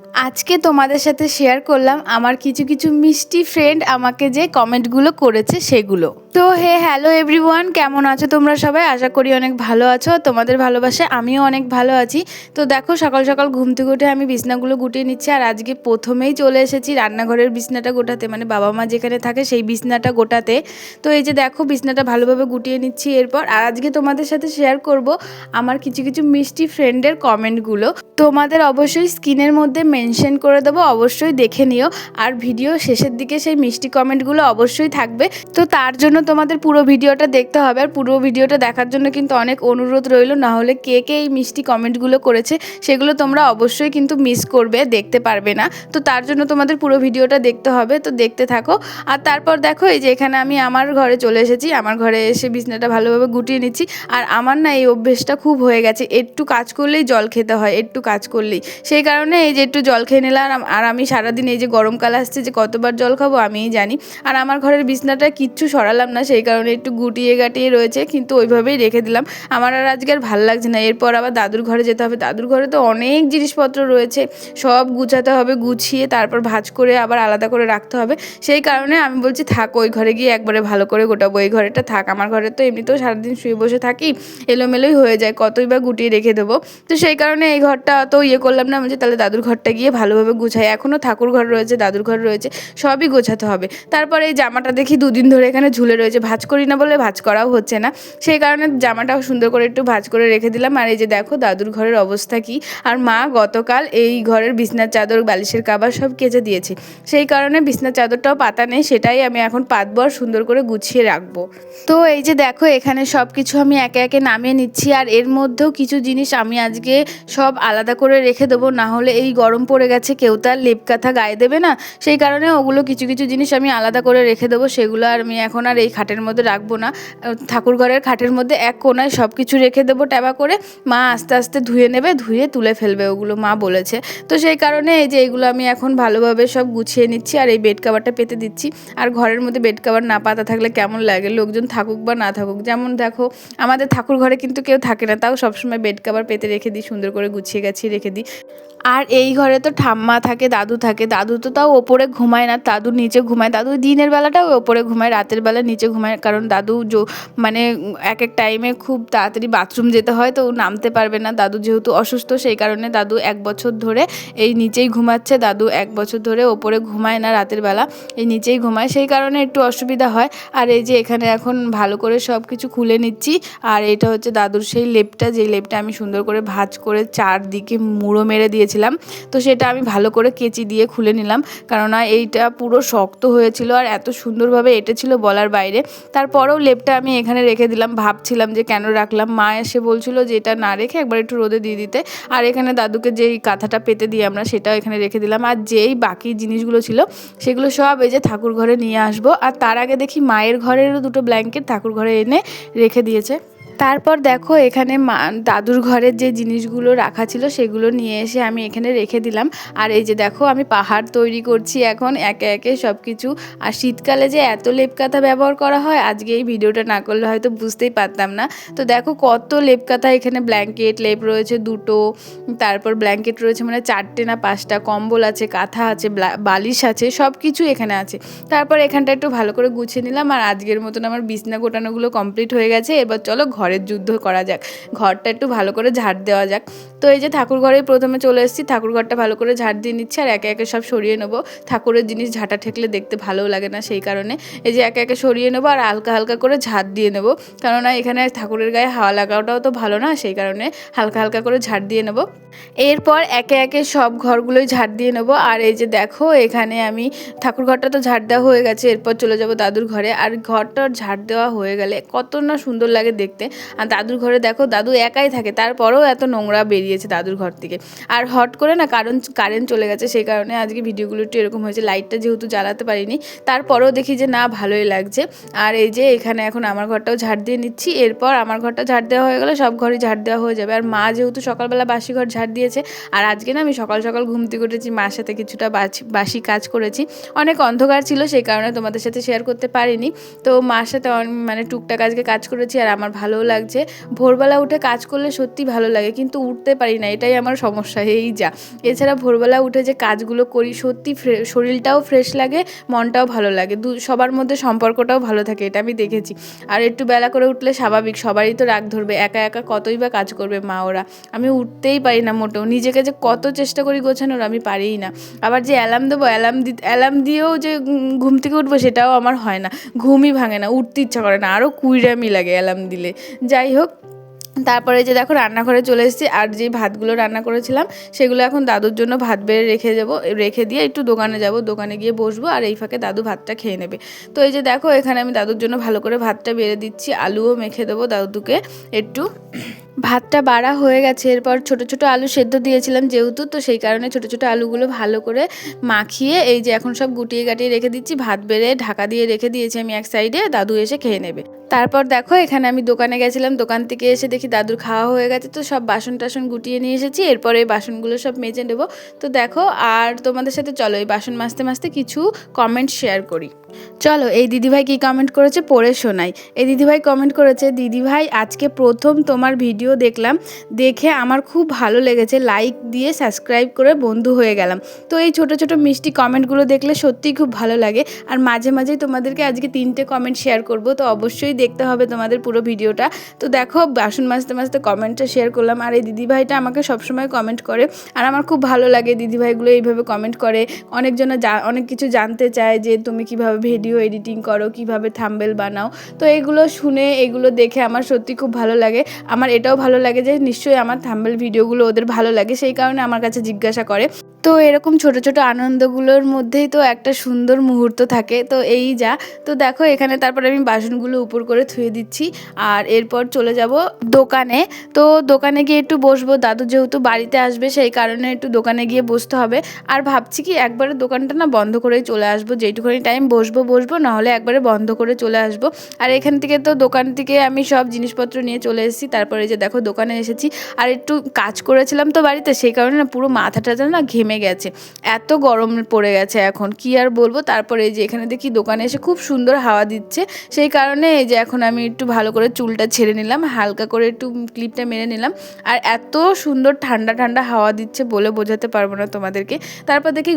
আজকে তোমাদের সাথে শেয়ার করলাম আমার কিছু কিছু মিষ্টি ফ্রেন্ড আমাকে যে কমেন্টগুলো করেছে সেগুলো। তো হ্যালো এভরিওয়ান, কেমন আছো তোমরা সবাই? আশা করি অনেক ভালো আছো। তোমাদের ভালোবাসে আমিও অনেক ভালো আছি। তো দেখো সকাল সকাল ঘুম থেকে উঠে আমি বিছনাগুলো গুটিয়ে নিচ্ছি। আর আজকে প্রথমেই চলে এসেছি রান্নাঘরের বিছনাটা গোটাতে, মানে বাবা মা যেখানে থাকে সেই বিছনাটা গোটাতে। তো এই যে দেখো বিছনাটা ভালোভাবে গুটিয়ে নিচ্ছি এরপর। আর আজকে তোমাদের সাথে শেয়ার করব আমার কিছু কিছু মিষ্টি ফ্রেন্ডের কমেন্টগুলো। তোমাদের অবশ্যই স্ক্রিনের মধ্যে মেনশন করে দেবো, অবশ্যই দেখে নিও। আর ভিডিও শেষের দিকে সেই মিষ্টি কমেন্টগুলো অবশ্যই থাকবে। তো তার জন্য তোমাদের পুরো ভিডিওটা দেখতে হবে। আর পুরো ভিডিওটা দেখার জন্য কিন্তু অনেক অনুরোধ রইল, না হলে কে কে এই মিষ্টি কমেন্টগুলো করেছে সেগুলো তোমরা অবশ্যই কিন্তু মিস করবে, দেখতে পারবে না। তো তার জন্য তোমাদের পুরো ভিডিওটা দেখতে হবে, তো দেখতে থাকো। আর তারপর দেখো এই যে এখানে আমি আমার ঘরে চলে এসেছি। আমার ঘরে এসে বিছনাটা ভালোভাবে গুটিয়ে নিচ্ছি। আর আমার না এই অভ্যেসটা খুব হয়ে গেছে, একটু কাজ করলেই জল খেতে হয়, একটু কাজ করলেই। সেই কারণে এই যে একটু জল খেয়ে নিলাম। আর আমি সারাদিন এই যে গরমকাল আসছে যে কতবার জল খাবো আমিই জানি। আর আমার ঘরের বিছনাটা কিচ্ছু সরালাম না, সেই কারণে একটু গুটিয়ে গাটিয়ে রয়েছে, কিন্তু ওইভাবেই রেখে দিলাম। আমার আর আজকে আর ভাল লাগছে না। এরপর আবার দাদুর ঘরে যেতে হবে। দাদুর ঘরে তো অনেক জিনিসপত্র রয়েছে, সব গুছাতে হবে, গুছিয়ে তারপর ভাঁজ করে আবার আলাদা করে রাখতে হবে। সেই কারণে আমি বলছি থাক, ওই ঘরে গিয়ে একবারে ভালো করে গোটাবো। এই ঘরেটা থাক, আমার ঘরে তো এমনিতেও সারাদিন শুয়ে বসে থাকি, এলোমেলোই হয়ে যায়, কতই বা গুটিয়ে রেখে দেবো। তো সেই কারণে এই ঘরটা অত করলাম না, বলছি তাহলে দাদুর ঘরটা গিয়ে ভালোভাবে গুছাই। এখনও ঠাকুর ঘর রয়েছে, দাদুর ঘর রয়েছে, সবই গোছাতে হবে। তারপরে এই জামাটা দেখি দুদিন ধরে এখানে ঝুলে রয়েছে, ভাঁজ করি না বলে ভাঁজ করাও হচ্ছে না। সেই কারণে জামাটাও সুন্দর করে একটু ভাঁজ করে রেখে দিলাম। আর এই যে দেখো দাদুর ঘরের অবস্থা কি। আর মা গতকাল এই ঘরের বিছনার চাদর, বালিশের কাভার সব কেচে দিয়েছে, সেই কারণে বিছনার চাদরটাও পাতা নেই, সেটাই আমি এখন পাতবো আর সুন্দর করে গুছিয়ে রাখবো। তো এই যে দেখো এখানে সব কিছু আমি একে একে নামিয়ে নিচ্ছি। আর এর মধ্যেও কিছু জিনিস আমি আজকে সব আলাদা করে রেখে দেবো, না হলে এই গরম পড়ে গেছে, কেউ তার লেপ কাঁথা গায়ে দেবে না। সেই কারণে ওগুলো কিছু কিছু জিনিস আমি আলাদা করে রেখে দেবো, সেগুলো আর আমি এখন আর এই খাটের মধ্যে রাখবো না। ঠাকুর ঘরের খাটের মধ্যে এক কোনায় সব কিছু রেখে দেবো ট্যাবা করে। মা আস্তে আস্তে ধুয়ে নেবে, ধুয়ে তুলে ফেলবে, ওগুলো মা বলেছে। তো সেই কারণে এই যে এগুলো আমি এখন ভালোভাবে সব গুছিয়ে নিচ্ছি। আর এই বেড কাভারটা পেতে দিচ্ছি। আর ঘরের মধ্যে বেড কাভার না পাতা থাকলে কেমন লাগে, লোকজন থাকুক বা না থাকুক। যেমন দেখো আমাদের ঠাকুর ঘরে কিন্তু কেউ থাকে না, তাও সবসময় বেড কাভার পেতে রেখে দিই, সুন্দর করে গুছিয়ে গাছিয়ে রেখে দিই। আর এই ঘরে তো ঠাম্মা থাকে, দাদু থাকে। দাদু তো তাও ওপরে ঘুমায় না, দাদু নিচে ঘুমায়। দাদু দিনের বেলাটাও ওপরে ঘুমায়, রাতের বেলা নিচে ঘুমায়। কারণ দাদু মানে এক এক টাইমে খুব তাড়াতাড়ি বাথরুম যেতে হয়, তো নামতে পারবে না। দাদু যেহেতু অসুস্থ, সেই কারণে দাদু 1 বছর ধরে এই নিচেই ঘুমাচ্ছে। দাদু 1 বছর ধরে ওপরে ঘুমায় না, রাতের বেলা এই নিচেই ঘুমায়, সেই কারণে একটু অসুবিধা হয়। আর এই যে এখানে এখন ভালো করে সব কিছু খুলে নিচ্ছি। আর এটা হচ্ছে দাদুর সেই লেপটা, যেই লেপটা আমি সুন্দর করে ভাঁজ করে চারদিকে মুড়ো মেরে দিয়েছিলাম। তো সেটা আমি ভালো করে কেচি দিয়ে খুলে নিলাম, কেননা এইটা পুরো শক্ত হয়েছিল আর এত সুন্দরভাবে এঁটেছিল বলার বাইরে। তারপরেও লেপটা আমি এখানে রেখে দিলাম, ভাবছিলাম যে কেন রাখলাম। মা এসে বলছিল যে এটা না রেখে একবার একটু রোদে দিয়ে দিতে। আর এখানে দাদুকে যেই কাঁথাটা পেতে দিই আমরা, সেটাও এখানে রেখে দিলাম। আর যেই বাকি জিনিসগুলো ছিল সেগুলো সব এই যে ঠাকুর ঘরে নিয়ে আসবো। আর তার আগে দেখি মায়ের ঘরেরও দুটো ব্ল্যাঙ্কেট ঠাকুর ঘরে এনে রেখে দিয়েছে। তারপর দেখো এখানে দাদুর ঘরের যে জিনিসগুলো রাখা ছিল সেগুলো নিয়ে এসে আমি এখানে রেখে দিলাম। আর এই যে দেখো আমি পাহাড় তৈরি করছি এখন একে একে সব কিছু। আর শীতকালে যে এত লেপ কাঁথা ব্যবহার করা হয়, আজকে এই ভিডিওটা না করলে হয়তো বুঝতেই পারতাম না। তো দেখো কত লেপ কাঁথা, এখানে ব্ল্যাঙ্কেট লেপ রয়েছে দুটো, তারপর ব্ল্যাঙ্কেট রয়েছে মানে 4টে না 5টা, কম্বল আছে, কাঁথা আছে, বালিশ আছে, সব কিছু এখানে আছে। তারপর এখানটা একটু ভালো করে গুছিয়ে নিলাম। আর আজকের মতন আমার বিছনা গোটানোগুলো কমপ্লিট হয়ে গেছে। এবার চলো ঘরের যুদ্ধ করা যাক, ঘরটা একটু ভালো করে ঝাড় দেওয়া যাক। তো এই যে ঠাকুর ঘরে প্রথমে চলে এসেছি, ঠাকুর ঘরটা ভালো করে ঝাড় দিয়ে নিচ্ছি। আর একে একে সব সরিয়ে নেবো, ঠাকুরের জিনিস ঝাঁটা ঠেকলে দেখতে ভালোও লাগে না, সেই কারণে এই যে একে একে সরিয়ে নেবো আর হালকা হালকা করে ঝাড় দিয়ে নেবো। কেননা এখানে ঠাকুরের গায়ে হাওয়া লাগাটাও তো ভালো না, সেই কারণে হালকা হালকা করে ঝাড় দিয়ে নেবো। এরপর একে একে সব ঘরগুলোই ঝাড় দিয়ে নেবো। আর এই যে দেখো এখানে আমি ঠাকুর ঘরটা তো ঝাড় দেওয়া হয়ে গেছে, এরপর চলে যাব দাদুর ঘরে। আর ঘরটা ঝাড় দেওয়া হয়ে গেলে কত না সুন্দর লাগে দেখতে। আর দাদুর ঘরে দেখো দাদু একাই থাকে, তারপরেও এত নোংরা বেরিয়েছে দাদুর ঘর থেকে। আর হট করে না কারেন্ট চলে গেছে, সেই কারণে আজকে ভিডিওগুলো একটু এরকম হয়েছে, লাইটটা যেহেতু জ্বালাতে পারিনি। তারপরেও দেখি যে না ভালোই লাগছে। আর এই যে এখানে এখন আমার ঘরটাও ঝাড় দিয়ে নিচ্ছি। এরপর আমার ঘরটা ঝাড় দেওয়া হয়ে গেলে সব ঘরই ঝাড় দেওয়া হয়ে যাবে। আর মা যেহেতু সকালবেলা বাসি ঘর ঝাড় দিয়েছে, আর আজকে না আমি সকাল সকাল ঘুম থেকে উঠেছি, মার সাথে কিছুটা বাসি কাজ করেছি। অনেক অন্ধকার ছিল, সেই কারণে তোমাদের সাথে শেয়ার করতে পারিনি। তো মার সাথে মানে টুকটাক আজকে কাজ করেছি। আর আমার ভালোও লাগছে। ভোরবেলা উঠে কাজ করলে সত্যি ভালো লাগে, কিন্তু উঠতে পারি না, এটাই আমার সমস্যা, এই যা। এছাড়া ভোরবেলা উঠে যে কাজগুলো করি সত্যি শরীরটাও ফ্রেশ লাগে, মনটাও ভালো লাগে, সবার মধ্যে সম্পর্কটাও ভালো থাকে, এটা আমি দেখেছি। আর একটু বেলা করে উঠলে স্বাভাবিক সবারই তো রাগ ধরবে, একা একা কতই বা কাজ করবে মা ওরা। আমি উঠতেই পারি না মোটেও, নিজেকে যে কত চেষ্টা করি গোছানোর আমি পারিই না। আবার যে অ্যালার্ম দেবো, অ্যালার্ম দিয়েও যে ঘুম থেকে উঠবো সেটাও আমার হয় না, ঘুমই ভাঙে না, উঠতে ইচ্ছা করে না, আরও কুইরামি লাগে অ্যালার্ম দিলে। যাই হোক, তারপরে যে দেখো রান্নাঘরে চলে এসেছি, আর যে ভাতগুলো রান্না করেছিলাম সেগুলো এখন দাদুর জন্য ভাত বেড়ে রেখে দিয়ে একটু দোকানে যাব, দোকানে গিয়ে বসবো, আর এই ফাঁকে দাদু ভাতটা খেয়ে নেবে। তো এই যে দেখো এখানে আমি দাদুর জন্য ভালো করে ভাতটা বেড়ে দিচ্ছি, আলুও মেখে দেবো দাদুকে একটু। ভাতটা বাড়া হয়ে গেছে, এরপর ছোট ছোট আলু সেদ্ধ দিয়েছিলাম যেহেতু, তো সেই কারণে ছোট ছোট আলুগুলো ভালো করে মাখিয়ে এই যে এখন সব গুটিয়ে গাটিয়ে রেখে দিচ্ছি, ভাত বেড়ে ঢাকা দিয়ে রেখে দিয়েছি আমি এক সাইডে, দাদু এসে খেয়ে নেবে। তারপর দেখো এখানে আমি দোকানে গেছিলাম, দোকান থেকে এসে দেখি দাদুর খাওয়া হয়ে গেছে, তো সব বাসন টাসন গুটিয়ে নিয়ে এসেছি, এরপরে এই বাসনগুলো সব মেজে নেবো। তো দেখো, আর তোমাদের সাথে চলো এই বাসন মাজতে মাজতে কিছু কমেন্ট শেয়ার করি। চলো এই দিদিভাই কি কমেন্ট করেছে পড়ে শোনাই। এই দিদিভাই কমেন্ট করেছে, দিদিভাই আজকে প্রথম তোমার ভিডিও দেখলাম, দেখে আমার খুব ভালো লেগেছে, লাইক দিয়ে সাবস্ক্রাইব করে বন্ধু হয়ে গেলাম। তো এই ছোট ছোট মিষ্টি কমেন্টগুলো দেখলে সত্যিই খুব ভালো লাগে, আর মাঝে মাঝেই তোমাদেরকে আজকে 3টে কমেন্ট শেয়ার করব, তো অবশ্যই দেখতে হবে তোমাদের পুরো ভিডিওটা। তো দেখো বাসন মাজতে মাজতে কমেন্টটা শেয়ার করলাম, আর এই দিদিভাইটা আমাকে সবসময় কমেন্ট করে, আর আমার খুব ভালো লাগে দিদিভাইগুলো এইভাবে কমেন্ট করে। অনেকজনে অনেক কিছু জানতে চায় যে তুমি কিভাবে ভিডিও এডিটিং করো, কিভাবে থাম্বনেল বানাও। তো এগুলো শুনে, এগুলো দেখে আমার সত্যি খুব ভালো লাগে। আমার এটাও ভালো লাগে যে নিশ্চয়ই আমার থাম্বনেল ভিডিওগুলো ওদের ভালো লাগে, সেই কারণে আমার কাছে জিজ্ঞাসা করে। তো এরকম ছোট ছোট আনন্দগুলোর মধ্যেই তো একটা সুন্দর মুহূর্ত থাকে, তো এই যা। তো দেখো এখানে তারপরে আমি বাসনগুলো উপর করে ধুয়ে দিচ্ছি, আর এরপর চলে যাব দোকানে। তো দোকানে গিয়ে একটু বসবো, দাদু যেহেতু বাড়িতে আসবে সেই কারণে একটু দোকানে গিয়ে বসতে হবে। আর ভাবছি কি একবারে দোকানটা না বন্ধ করেই চলে আসবো, যেইটুখানি টাইম বসবো নাহলে একবারে বন্ধ করে চলে আসবো। আর এখান থেকে তো দোকান থেকে আমি সব জিনিসপত্র নিয়ে চলে এসেছি, তারপরে যে দেখো দোকানে এসেছি, আর একটু কাজ করেছিলাম তো বাড়িতে, সেই কারণে না পুরো মাথাটা না ঘেমে গেছে, এত গরম পড়ে গেছে এখন কি আর বলবো। তারপরে এই যে এখানে দেখি দোকানে এসে খুব সুন্দর হাওয়া দিচ্ছে, সেই কারণে এই যে এখন আমি একটু ভালো করে চুলটা ছেড়ে নিলাম, হালকা করে একটু ক্লিপটা মেরে নিলাম, আর এত সুন্দর ঠান্ডা ঠান্ডা হাওয়া দিচ্ছে বলে বোঝাতে পারবো না তোমাদেরকে। তারপর দেখি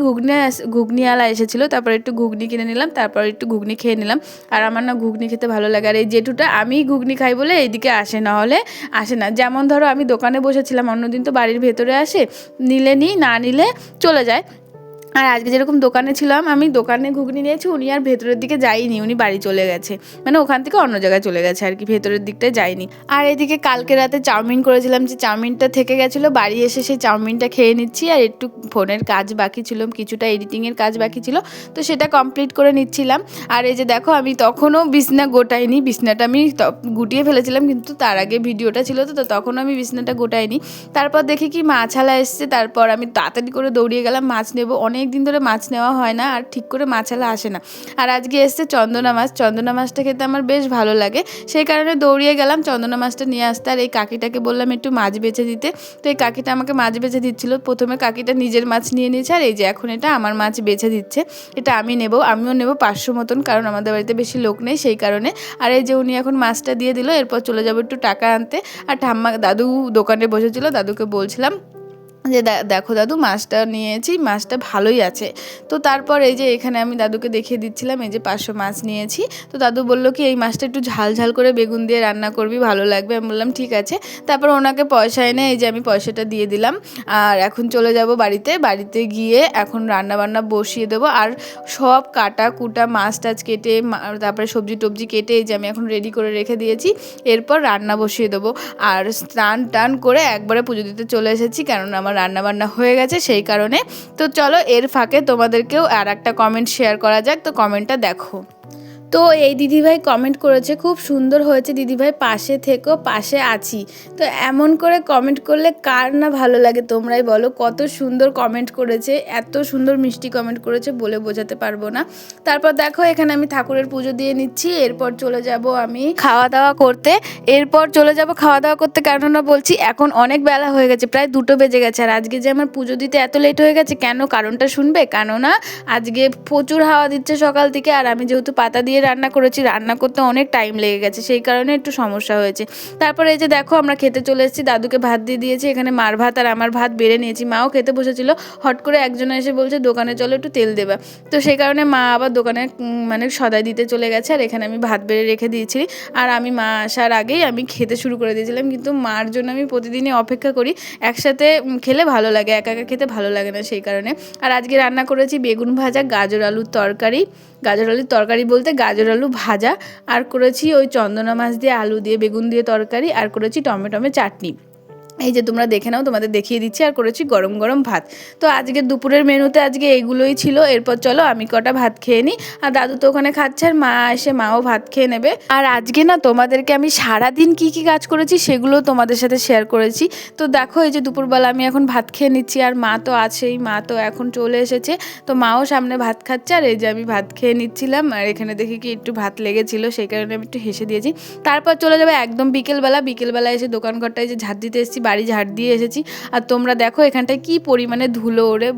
ঘুগনিওয়ালা এসেছিলো, তারপর একটু ঘুগনি কিনে নিলাম, তারপর একটু ঘুগনি খেয়ে নিলাম। আর আমার না ঘুগনি খেতে ভালো লাগে, আর এই জেঠুটা আমি ঘুগনি খাই বলে এইদিকে আসে, না হলে আসে না। যেমন ধরো আমি দোকানে বসেছিলাম, অন্যদিন তো বাড়ির ভেতরে আসে, নিলে নিই, না নিলে চলে যায়। আর আজকে যেরকম দোকানে ছিলাম, আমি দোকানে ঘুগনি নিয়েছি, উনি আর ভেতরের দিকে যায়নি, উনি বাড়ি চলে গেছে, মানে ওখান থেকে অন্য জায়গায় চলে গেছে আর কি, ভেতরের দিকটায় যায়নি। আর এদিকে কালকে রাতে চাউমিন করেছিলাম, যে চাউমিনটা থেকে গেছিলো, বাড়ি এসে সেই চাউমিনটা খেয়ে নিচ্ছি, আর একটু ফোনের কাজ বাকি ছিল, কিছুটা এডিটিংয়ের কাজ বাকি ছিল, তো সেটা কমপ্লিট করে নিচ্ছিলাম। আর এই যে দেখো আমি তখনও বিছনা গোটাইনি, বিছনাটা আমি গুটিয়ে ফেলেছিলাম, কিন্তু তার আগে ভিডিওটা ছিল, তো তখনও আমি বিছনাটা গোটাইনি। তারপর দেখি কি মাছালা এসছে, তারপর আমি তাড়াতাড়ি করে দৌড়িয়ে গেলাম মাছ নেবো, অনেক দিন ধরে মাছ নেওয়া হয় না, আর ঠিক করে মাছালা আসে না। আর আজকে এসছে চন্দনা মাছ, চন্দনা মাছটা খেতে আমার বেশ ভালো লাগে, সেই কারণে দৌড়িয়ে গেলাম চন্দনা মাছটা নিয়ে আসতে। আর এই কাকিটাকে বললাম একটু মাছ বেছে দিতে, তো এই কাকিটা আমাকে মাছ বেছে দিচ্ছিল। প্রথমে কাকিটা নিজের মাছ নিয়ে নিয়েছে, আর এই যে এখন এটা আমার মাছ বেছে দিচ্ছে, এটা আমিও নেব 500 মতন, কারণ আমাদের বাড়িতে বেশি লোক নেই সেই কারণে। আর এই যে উনি এখন মাছটা দিয়ে দিল, এরপর চলে যাবো একটু টাকা আনতে। আর দাদু দোকানে বসেছিল, দাদুকে বলছিলাম যে দেখো দাদু মাছটা নিয়েছি, মাছটা ভালোই আছে। তো তারপর এই যে এখানে আমি দাদুকে দেখিয়ে দিচ্ছিলাম এই যে 500 মাছ নিয়েছি। তো দাদু বললো কি এই মাছটা একটু ঝাল ঝাল করে বেগুন দিয়ে রান্না করবি, ভালো লাগবে। আমি বললাম ঠিক আছে। তারপর ওনাকে পয়সা এনে এই যে আমি পয়সাটা দিয়ে দিলাম, আর এখন চলে যাব বাড়িতে গিয়ে এখন রান্না বান্না বসিয়ে দেবো। আর সব কাটা কুটা মাছ টাছ কেটে, তারপরে সবজি টবজি কেটে এই যে আমি এখন রেডি করে রেখে দিয়েছি, এরপর রান্না বসিয়ে দেবো। আর স্নান টান করে একবারে পুজো দিতে চলে এসেছি, কারণ আমার রান্নাবান্না হয়ে গেছে সেই কারণে। তো চলো এর ফাঁকে তোমাদেরকেও আর একটা কমেন্ট শেয়ার করা যাক, তো কমেন্টটা দেখো। তো এই দিদিভাই কমেন্ট করেছে, খুব সুন্দর হয়েছে দিদিভাই, পাশে থেকো, পাশে আছি। তো এমন করে কমেন্ট করলে কার না ভালো লাগে, তোমরাই বলো। কত সুন্দর কমেন্ট করেছে, এত সুন্দর মিষ্টি কমেন্ট করেছে বলে বোঝাতে পারবো না। তারপর দেখো এখানে আমি ঠাকুরের পুজো দিয়ে নিচ্ছি, এরপর চলে যাব আমি খাওয়া দাওয়া করতে, কেননা বলছি এখন অনেক বেলা হয়ে গেছে, প্রায় 2টো বেজে গেছে। আর আজকে যে আমার পুজো দিতে এত লেট হয়ে গেছে কেন, কারণটা শুনবে। কেননা আজকে প্রচুর হাওয়া দিচ্ছে সকাল থেকে, আর আমি যেহেতু পাতা দিয়ে দিয়ে রান্না করেছি, রান্না করতে অনেক টাইম লেগে গেছে, সেই কারণে একটু সমস্যা হয়েছে। তারপরে এই যে দেখো আমরা খেতে চলে এসেছি, দাদুকে ভাত দিয়ে দিয়েছি, এখানে মার ভাত আর আমার ভাত বেড়ে নিয়েছি। মাও খেতে বসেছিল, হট করে একজন এসে বলছে দোকানে চলো একটু তেল দেবা, তো সেই কারণে মা আবার দোকানে মানে সদাই দিতে চলে গেছে, আর এখানে আমি ভাত বেড়ে রেখে দিয়েছি। আর আমি মা আসার আগেই আমি খেতে শুরু করে দিয়েছিলাম, কিন্তু মার জন্য আমি প্রতিদিনই অপেক্ষা করি, একসাথে খেলে ভালো লাগে, একা একা খেতে ভালো লাগে না, সেই কারণে। আর আজকে রান্না করেছি বেগুন ভাজা, গাজর আলুর তরকারি, গাজর আলুর তরকারি বলতে গাজর আলু ভাজা, আর করেছি ওই চন্দনা মাছ দিয়ে আলু দিয়ে বেগুন দিয়ে তরকারি, আর করেছি টমেটো চাটনি। এই যে তোমরা দেখে নাও, তোমাদের দেখিয়ে দিচ্ছি। আর করেছি গরম গরম ভাত। তো আজকের দুপুরের মেনুতে আজকে এইগুলোই ছিল। এরপর চলো আমি কটা ভাত খেয়ে নিই, আর দাদু তো ওখানে খাচ্ছে, আর মা এসে মাও ভাত খেয়ে নেবে। আর আজকে না তোমাদেরকে আমি সারাদিন কি কি কাজ করেছি সেগুলো তোমাদের সাথে শেয়ার করেছি। তো দেখো এই যে দুপুরবেলা আমি এখন ভাত খেয়ে নিচ্ছি, আর মা তো আছেই, মা তো এখন চলে এসেছে, তো মাও সামনে ভাত খাচ্ছে, আর এই যে আমি ভাত খেয়ে নিচ্ছিলাম। আর এখানে দেখি কি একটু ভাত লেগেছিল, সেই কারণে আমি একটু হেসে দিয়েছি। তারপর চলে যাবে একদম বিকেলবেলা এসে দোকান ঘরটায় যে ঝাড় দিতে এসেছি, বাড়ি ঝাড় দিয়ে এসেছি। আর তোমরা দেখো এখানটায় কি পরিমাণে ধুলো ওড়ে,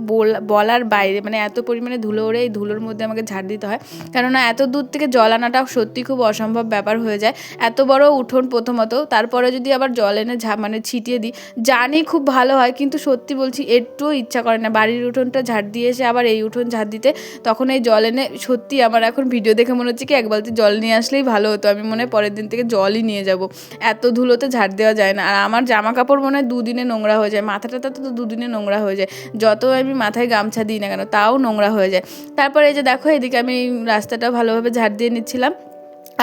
বলার বাইরে, মানে এত পরিমাণে ধুলো ওড়ে, এই ধুলোর মধ্যে আমাকে ঝাড় দিতে হয়, কেননা এত দূর থেকে জল আনাটা সত্যি খুব অসম্ভব ব্যাপার হয়ে যায়। এত বড় উঠোন প্রথমত, তারপরে যদি আবার জল এনে মানে ছিটিয়ে দিই, জানি খুব ভালো হয়, কিন্তু সত্যি বলছি একটুও ইচ্ছা করে না বাড়ির উঠোনটা ঝাড় দিয়ে এসে আবার এই উঠোন ঝাড় দিতে। তখন এই জল এনে সত্যি আমার এখন ভিডিও দেখে মনে হচ্ছে কি এক বালতি জল নিয়ে আসলেই ভালো হতো, আমি মনে হয় পরের দিন থেকে জলই নিয়ে যাব, এত ধুলোতে ঝাড় দেওয়া যায় না। আর আমার জামা কাপড় মনে হয় দুদিনে নোংরা হয়ে যায়, মাথাটা তো দুদিনে নোংরা হয়ে যায়, যত আমি মাথায় গামছা দিই না কেন তাও নোংরা হয়ে যায়। তারপরে এই যে দেখো এদিকে আমি রাস্তাটা ভালোভাবে ঝাড় দিয়ে নিচ্ছিলাম,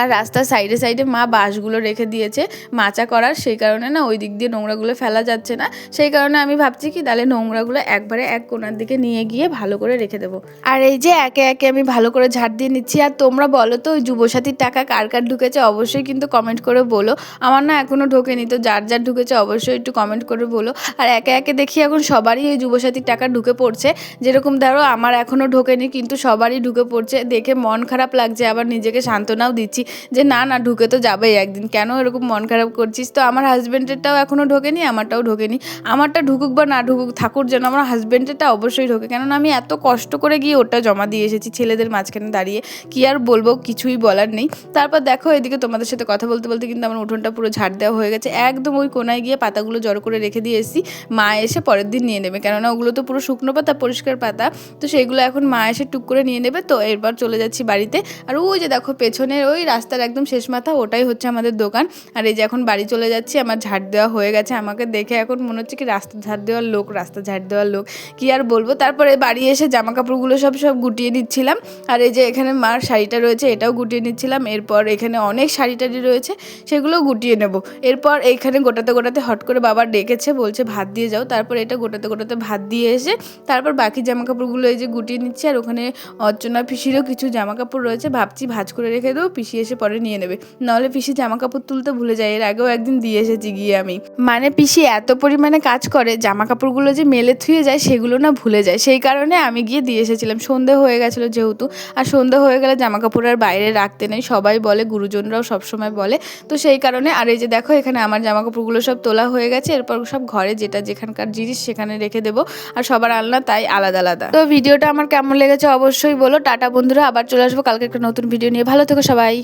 আর রাস্তার সাইডে মা বাঁশগুলো রেখে দিয়েছে মাচা করার, সেই কারণে না ওই দিক দিয়ে নোংরাগুলো ফেলা যাচ্ছে না, সেই কারণে আমি ভাবছি কি তাহলে নোংরাগুলো একবারে এক কোণার দিকে নিয়ে গিয়ে ভালো করে রেখে দেবো। আর এই যে একে একে আমি ভালো করে ঝাড় দিয়ে নিচ্ছি। আর তোমরা বলো তো ওই যুবসাথীর টাকা কার কার ঢুকেছে অবশ্যই কিন্তু কমেন্ট করে বলো, আমার না এখনও ঢোকেনি, তো যার যার ঢুকেছে অবশ্যই একটু কমেন্ট করে বলো। আর একে একে দেখি এখন সবারই এই যুবসাথীর টাকা ঢুকে পড়ছে, যেরকম ধরো আমার এখনও ঢোকেনি কিন্তু সবারই ঢুকে পড়ছে, দেখে মন খারাপ লাগছে, আবার নিজেকে সান্ত্বনাও দিচ্ছি যে না ঢুকে তো যাবেই একদিন, কেন এরকম মন খারাপ করছিস। তো আমার হাজব্যান্ডেরটাও এখনও ঢোকেনি, আমারটাও ঢোকেনি, আমারটা ঢুকুক বা না ঢুকুক থাকুক, যেন আমার হাজব্যান্ডেরটা অবশ্যই ঢোকে, কেননা আমি এত কষ্ট করে গিয়ে ওটা জমা দিয়ে এসেছি ছেলেদের মাঝখানে দাঁড়িয়ে, কি আর বলবো, কিছুই বলার নেই। তারপর দেখো এদিকে তোমাদের সাথে কথা বলতে বলতে কিন্তু আমার উঠোনটা পুরো ঝাড় দেওয়া হয়ে গেছে, একদম ওই কোনায় গিয়ে পাতাগুলো জড়ো করে রেখে দিয়ে এসেছি, মা এসে পরের দিন নিয়ে নেবে, কেননা ওগুলো তো পুরো শুকনো পাতা, পরিষ্কার পাতা, তো সেইগুলো এখন মা এসে টুক করে নিয়ে নেবে। তো এরপর চলে যাচ্ছি বাড়িতে। আর ওই যে দেখো পেছনের ওই রাস্তার একদম শেষ মাথা ওটাই হচ্ছে আমাদের দোকান। আর এই যে এখন বাড়ি চলে যাচ্ছি, আমার ঝাড় দেওয়া হয়ে গেছে, আমাকে দেখে এখন মনে হচ্ছে কি রাস্তা ঝাড় দেওয়ার লোক, কি আর বলবো। তারপরে বাড়ি এসে জামা কাপড়গুলো সব গুটিয়ে নিচ্ছিলাম, আর এই যে এখানে মার শাড়িটা রয়েছে এটাও গুটিয়ে নিচ্ছিলাম, এরপর এখানে অনেক শাড়ি টাড়ি রয়েছে সেগুলোও গুটিয়ে নেব। এরপর এইখানে গোটাতে হট করে বাবা ডেকেছে, বলছে ভাত দিয়ে যাও, তারপর এটা গোটাতে ভাত দিয়ে এসে তারপর বাকি জামা কাপড়গুলো এই যে গুটিয়ে নিচ্ছি। আর ওখানে অর্চনা পিসিরও কিছু জামা কাপড় রয়েছে, ভাবছি ভাঁজ করে রেখে দেবো, পিসি এসে পরে নিয়ে নেবে, নাহলে পিসি জামা কাপড় তুলতে ভুলে যায়, এর আগেও একদিন দিয়ে এসেছি গিয়ে আমি, মানে পিসি এত পরিমাণে কাজ করে জামা কাপড়গুলো যে মেলে থুয়ে যায় সেগুলো না ভুলে যায়, সেই কারণে আমি গিয়ে দিয়ে এসেছিলাম, সন্ধে হয়ে গেছিলো যেহেতু, আর সন্ধে হয়ে গেলে জামা কাপড় আর বাইরে রাখতে নেই, সবাই বলে, গুরুজনরাও সবসময় বলে, তো সেই কারণে। আর এই যে দেখো এখানে আমার জামা কাপড়গুলো সব তোলা হয়ে গেছে, এরপর সব ঘরে যেটা যেখানকার জিনিস সেখানে রেখে দেবো, আর সবার আলনা তাই আলাদা। তো ভিডিওটা আমার কেমন লেগেছে অবশ্যই বলো। টাটা বন্ধুরা, আবার চলে আসবো কালকে একটা নতুন ভিডিও নিয়ে, ভালো থেকো সবাই।